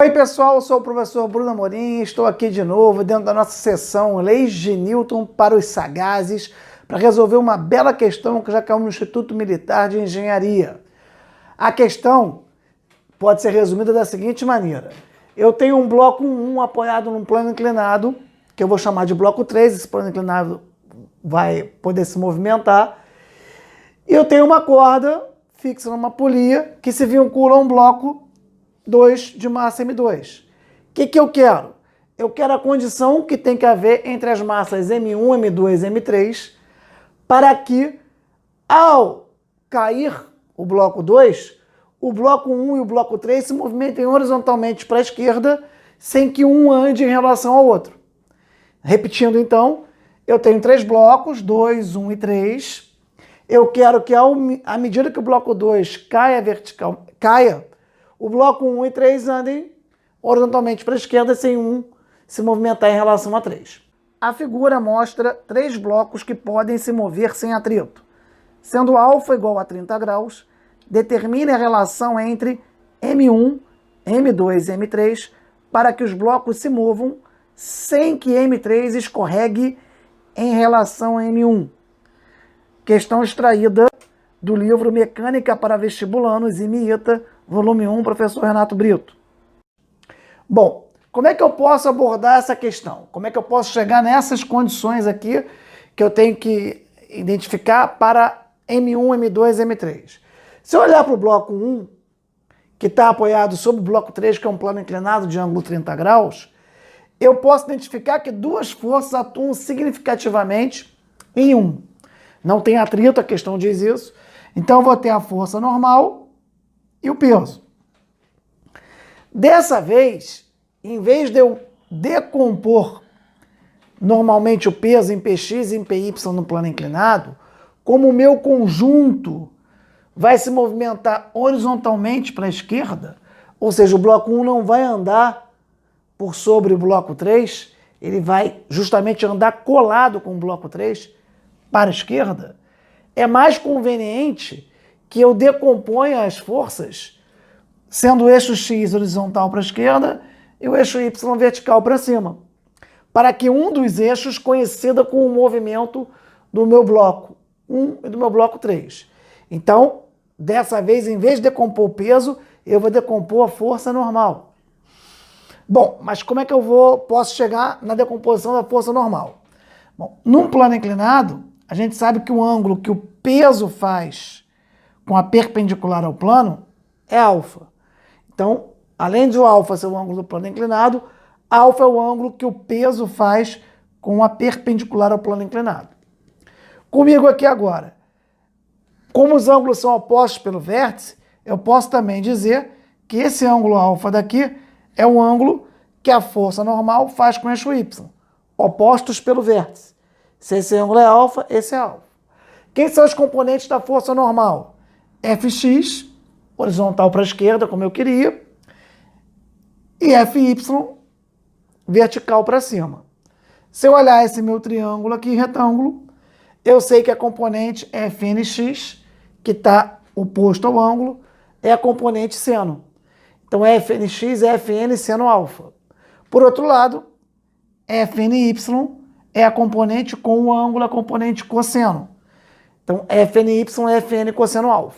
Oi pessoal, eu sou o professor Bruno Amorim, estou aqui de novo dentro da nossa sessão Leis de Newton para os Sagazes para resolver uma bela questão que já caiu no Instituto Militar de Engenharia. A questão pode ser resumida da seguinte maneira: eu tenho um bloco 1 apoiado num plano inclinado, que eu vou chamar de bloco 3, esse plano inclinado vai poder se movimentar, e eu tenho uma corda fixa numa polia que se vincula a um bloco 2 de massa M2. O que eu quero? Eu quero a condição que tem que haver entre as massas M1, M2 e M3 para que, ao cair o bloco 2, o bloco 1 e o bloco 3 se movimentem horizontalmente para a esquerda sem que um ande em relação ao outro. Repetindo então, eu tenho 3 blocos, 2, 1 e 3. Eu quero que, à medida que o bloco 2 caia, o bloco 1 e 3 andem horizontalmente para a esquerda sem um se movimentar em relação a 3. A figura mostra 3 blocos que podem se mover sem atrito. Sendo α igual a 30 graus, determine a relação entre M1, M2 e M3 para que os blocos se movam sem que M3 escorregue em relação a M1. Questão extraída do livro Mecânica para Vestibulandos e MIITA, volume 1, professor Renato Brito. Bom, como é que eu posso abordar essa questão? Como é que eu posso chegar nessas condições aqui que eu tenho que identificar para M1, M2 e M3? Se eu olhar para o bloco 1, que está apoiado sobre o bloco 3, que é um plano inclinado de ângulo 30 graus, eu posso identificar que 2 forças atuam significativamente em 1. Não tem atrito, a questão diz isso. Então eu vou ter a força normal e o peso. Dessa vez, em vez de eu decompor normalmente o peso em Px e em Py no plano inclinado, como o meu conjunto vai se movimentar horizontalmente para a esquerda, ou seja, o bloco 1 não vai andar por sobre o bloco 3, ele vai justamente andar colado com o bloco 3 para a esquerda, é mais conveniente que eu decomponha as forças, sendo o eixo X horizontal para a esquerda e o eixo Y vertical para cima, para que um dos eixos coincida com o movimento do meu bloco 1 e do meu bloco 3. Então, dessa vez, em vez de decompor o peso, eu vou decompor a força normal. Bom, mas como é que eu posso chegar na decomposição da força normal? Bom, num plano inclinado, a gente sabe que o ângulo que o peso faz com a perpendicular ao plano é α. Então, além de o α ser o ângulo do plano inclinado, α é o ângulo que o peso faz com a perpendicular ao plano inclinado. Comigo aqui agora, como os ângulos são opostos pelo vértice, eu posso também dizer que esse ângulo α daqui é o ângulo que a força normal faz com o eixo y, opostos pelo vértice. Se esse ângulo é α, esse é α. Quem são os componentes da força normal? Fx, horizontal para a esquerda, como eu queria, e Fy, vertical para cima. Se eu olhar esse meu triângulo aqui, retângulo, eu sei que a componente Fnx, que está oposto ao ângulo, é a componente seno. Então, Fnx é Fn seno α. Por outro lado, Fny é a componente com o ângulo, a componente cosseno. Então, Fny é Fn cosseno α.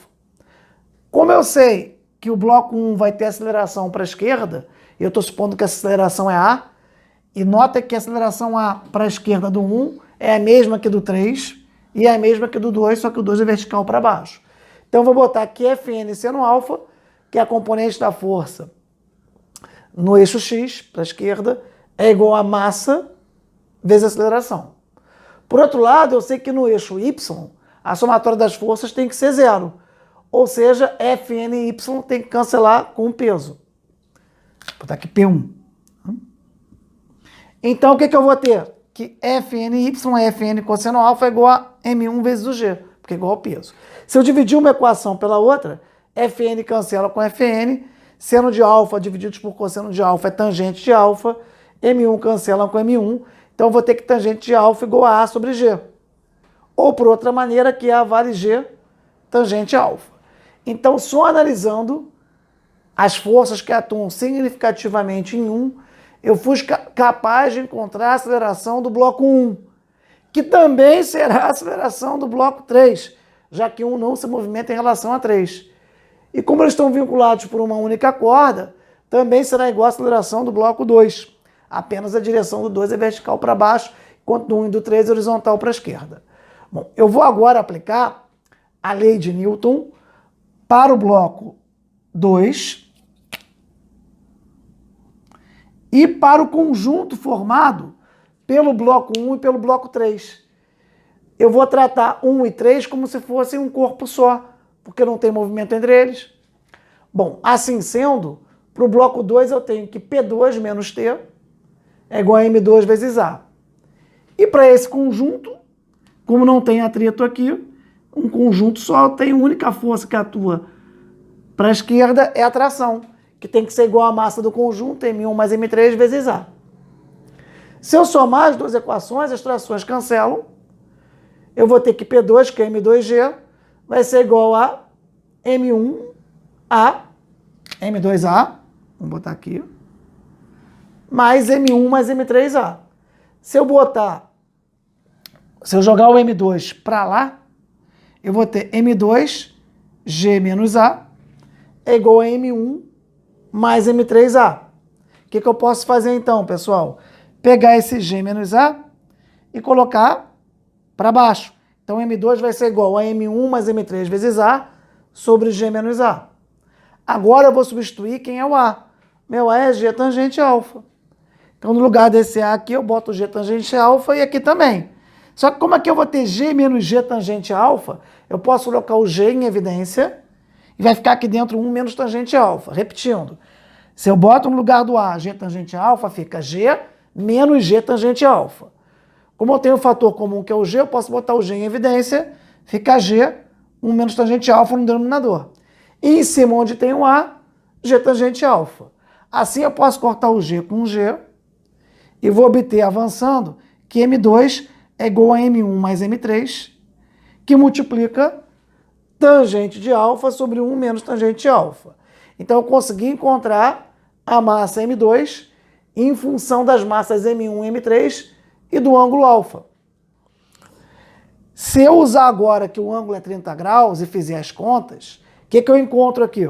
Como eu sei que o bloco 1 vai ter aceleração para a esquerda, eu estou supondo que a aceleração é A, e nota que a aceleração A para a esquerda do 1 é a mesma que do 3 e é a mesma que do 2, só que o 2 é vertical para baixo. Então, eu vou botar aqui Fn seno α, que é a componente da força no eixo X, para a esquerda, é igual a massa vezes a aceleração. Por outro lado, eu sei que no eixo Y, a somatória das forças tem que ser 0. Ou seja, Fny tem que cancelar com o peso. Vou botar aqui P1. Então, o que eu vou ter? Que Fny é Fn cosseno α é igual a M1 vezes o G, porque é igual ao peso. Se eu dividir uma equação pela outra, Fn cancela com Fn, seno de α dividido por cosseno de α é tangente de α, M1 cancela com M1, então eu vou ter que tangente de α igual a A sobre G. Ou, por outra maneira, que A vale G tangente α. Então, só analisando as forças que atuam significativamente em 1, eu fui capaz de encontrar a aceleração do bloco 1, que também será a aceleração do bloco 3, já que 1 não se movimenta em relação a 3. E como eles estão vinculados por uma única corda, também será igual à aceleração do bloco 2. Apenas a direção do 2 é vertical para baixo, enquanto do 1 e do 3 é horizontal para a esquerda. Bom, eu vou agora aplicar a lei de Newton para o bloco 2 e para o conjunto formado pelo bloco 1 e pelo bloco 3. Eu vou tratar 1 e 3 como se fossem um corpo só, porque não tem movimento entre eles. Bom, assim sendo, para o bloco 2 eu tenho que P2 menos T é igual a M2 vezes A. E para esse conjunto, como não tem atrito aqui, um conjunto só tem uma única força que atua para a esquerda, é a tração, que tem que ser igual à massa do conjunto, M1 mais M3 vezes A. Se eu somar as duas equações, as trações cancelam. Eu vou ter que P2, que é M2G, vai ser igual a M1A, M2A, vamos botar aqui, mais M1 mais M3A. Se eu jogar o M2 para lá, eu vou ter M2G menos A é igual a M1 mais M3A. O que eu posso fazer então, pessoal? Pegar esse G menos A e colocar para baixo. Então, M2 vai ser igual a M1 mais M3 vezes A sobre G menos A. Agora eu vou substituir quem é o A. Meu A é G tangente alfa. Então, no lugar desse A aqui, eu boto G tangente alfa e aqui também. Só que como aqui eu vou ter G menos G tangente alfa, eu posso colocar o G em evidência e vai ficar aqui dentro 1 menos tangente alfa. Repetindo, se eu boto no lugar do A G tangente alfa, fica G menos G tangente alfa. Como eu tenho um fator comum que é o G, eu posso botar o G em evidência, fica G, 1 menos tangente alfa no denominador. E em cima onde tem o A, G tangente alfa. Assim eu posso cortar o G com o G e vou obter, avançando, que M2 é igual a M1 mais M3, que multiplica tangente de alfa sobre 1 menos tangente de alfa. Então eu consegui encontrar a massa M2 em função das massas M1 e M3 e do ângulo alfa. Se eu usar agora que o ângulo é 30 graus e fizer as contas, o que eu encontro aqui?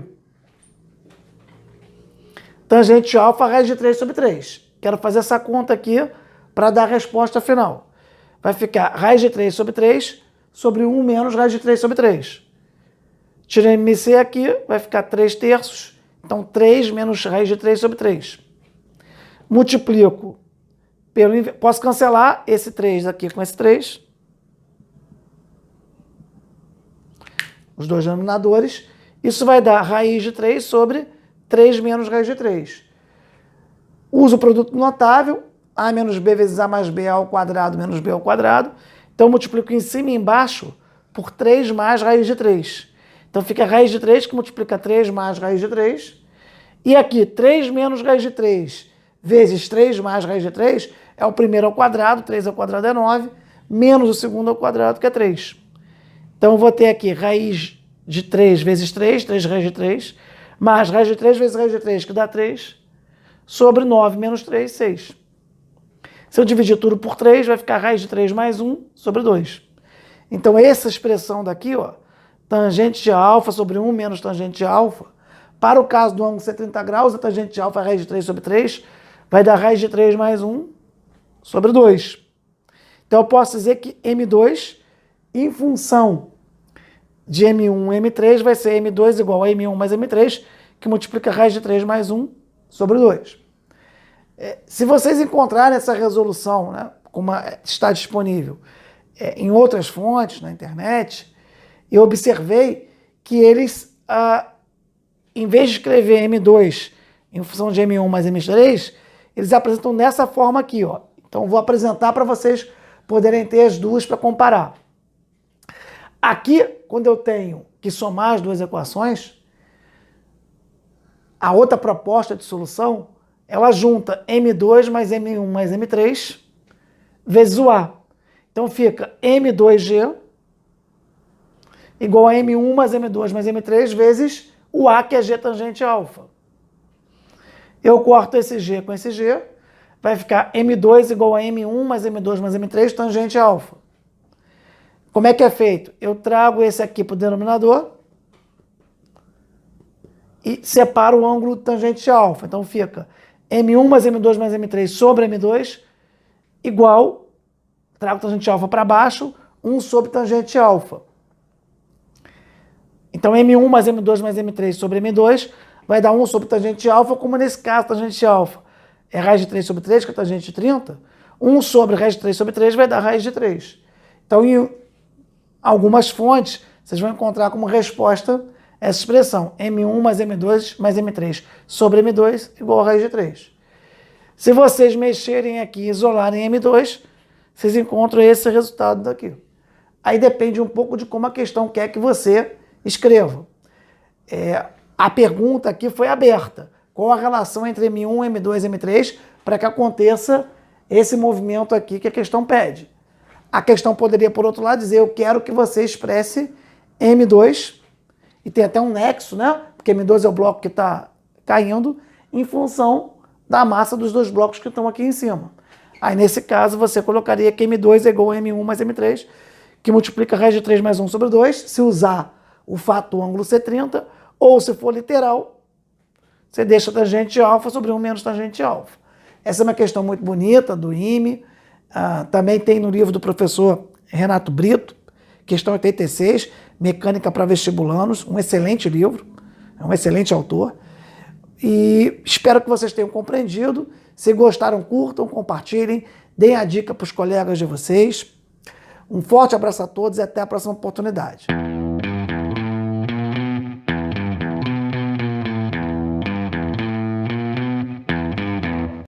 Tangente de alfa raiz de 3 sobre 3. Quero fazer essa conta aqui para dar a resposta final. Vai ficar raiz de 3 sobre 3 sobre 1 menos raiz de 3 sobre 3. Tirei MC aqui, vai ficar 3 terços. Então, 3 menos raiz de 3 sobre 3. Multiplico pelo... Posso cancelar esse 3 aqui com esse 3. Os dois denominadores. Isso vai dar raiz de 3 sobre 3 menos raiz de 3. Uso o produto notável. A menos B vezes A mais B ao quadrado menos B ao quadrado. Então, multiplico em cima e embaixo por 3 mais raiz de 3. Então, fica raiz de 3 que multiplica 3 mais raiz de 3. E aqui, 3 menos raiz de 3 vezes 3 mais raiz de 3 é o primeiro ao quadrado, 3 ao quadrado é 9, menos o segundo ao quadrado, que é 3. Então, eu vou ter aqui raiz de 3 vezes 3, 3 raiz de 3, mais raiz de 3 vezes raiz de 3, que dá 3, sobre 9 menos 3, 6. Se eu dividir tudo por 3, vai ficar raiz de 3 mais 1 sobre 2. Então, essa expressão daqui, ó, tangente de alfa sobre 1 menos tangente de alfa, para o caso do ângulo ser 30 graus, a tangente de alfa é raiz de 3 sobre 3, vai dar raiz de 3 mais 1 sobre 2. Então, eu posso dizer que M2, em função de M1 e M3, vai ser M2 igual a M1 mais M3, que multiplica raiz de 3 mais 1 sobre 2. Se vocês encontrarem essa resolução, né, como está disponível em outras fontes, na internet, eu observei que eles, em vez de escrever M2 em função de M1 mais M3, eles apresentam dessa forma aqui, ó. Então, vou apresentar para vocês poderem ter as duas para comparar. Aqui, quando eu tenho que somar as duas equações, a outra proposta de solução, ela junta M2 mais M1 mais M3 vezes o A. Então, fica M2G igual a M1 mais M2 mais M3 vezes o A, que é G tangente alfa. Eu corto esse G com esse G, vai ficar M2 igual a M1 mais M2 mais M3 tangente alfa. Como é que é feito? Eu trago esse aqui para o denominador e separo o ângulo tangente alfa. Então fica M1 mais M2 mais M3 sobre M2 igual, trago tangente alfa para baixo, 1 sobre tangente alfa. Então M1 mais M2 mais M3 sobre M2 vai dar 1 sobre tangente alfa, como nesse caso tangente alfa é raiz de 3 sobre 3, que é tangente de 30, 1 sobre raiz de 3 sobre 3 vai dar raiz de 3. Então em algumas fontes vocês vão encontrar como resposta essa expressão, M1 mais M2 mais M3 sobre M2 igual a raiz de 3. Se vocês mexerem aqui e isolarem M2, vocês encontram esse resultado daqui. Aí depende um pouco de como a questão quer que você escreva. A pergunta aqui foi aberta. Qual a relação entre M1, M2 e M3 para que aconteça esse movimento aqui que a questão pede? A questão poderia, por outro lado, dizer eu quero que você expresse M2, e tem até um nexo, né? Porque M2 é o bloco que está caindo em função da massa dos dois blocos que estão aqui em cima. Aí, nesse caso, você colocaria que M2 é igual a M1 mais M3, que multiplica raiz de 3 mais 1 sobre 2, se usar o fato do ângulo C30, ou se for literal, você deixa tangente alfa sobre 1 menos tangente alfa. Essa é uma questão muito bonita do IME, também tem no livro do professor Renato Brito, questão 86, Mecânica para Vestibulanos, um excelente livro, é um excelente autor, e espero que vocês tenham compreendido. Se gostaram, curtam, compartilhem, deem a dica para os colegas de vocês. Um forte abraço a todos e até a próxima oportunidade.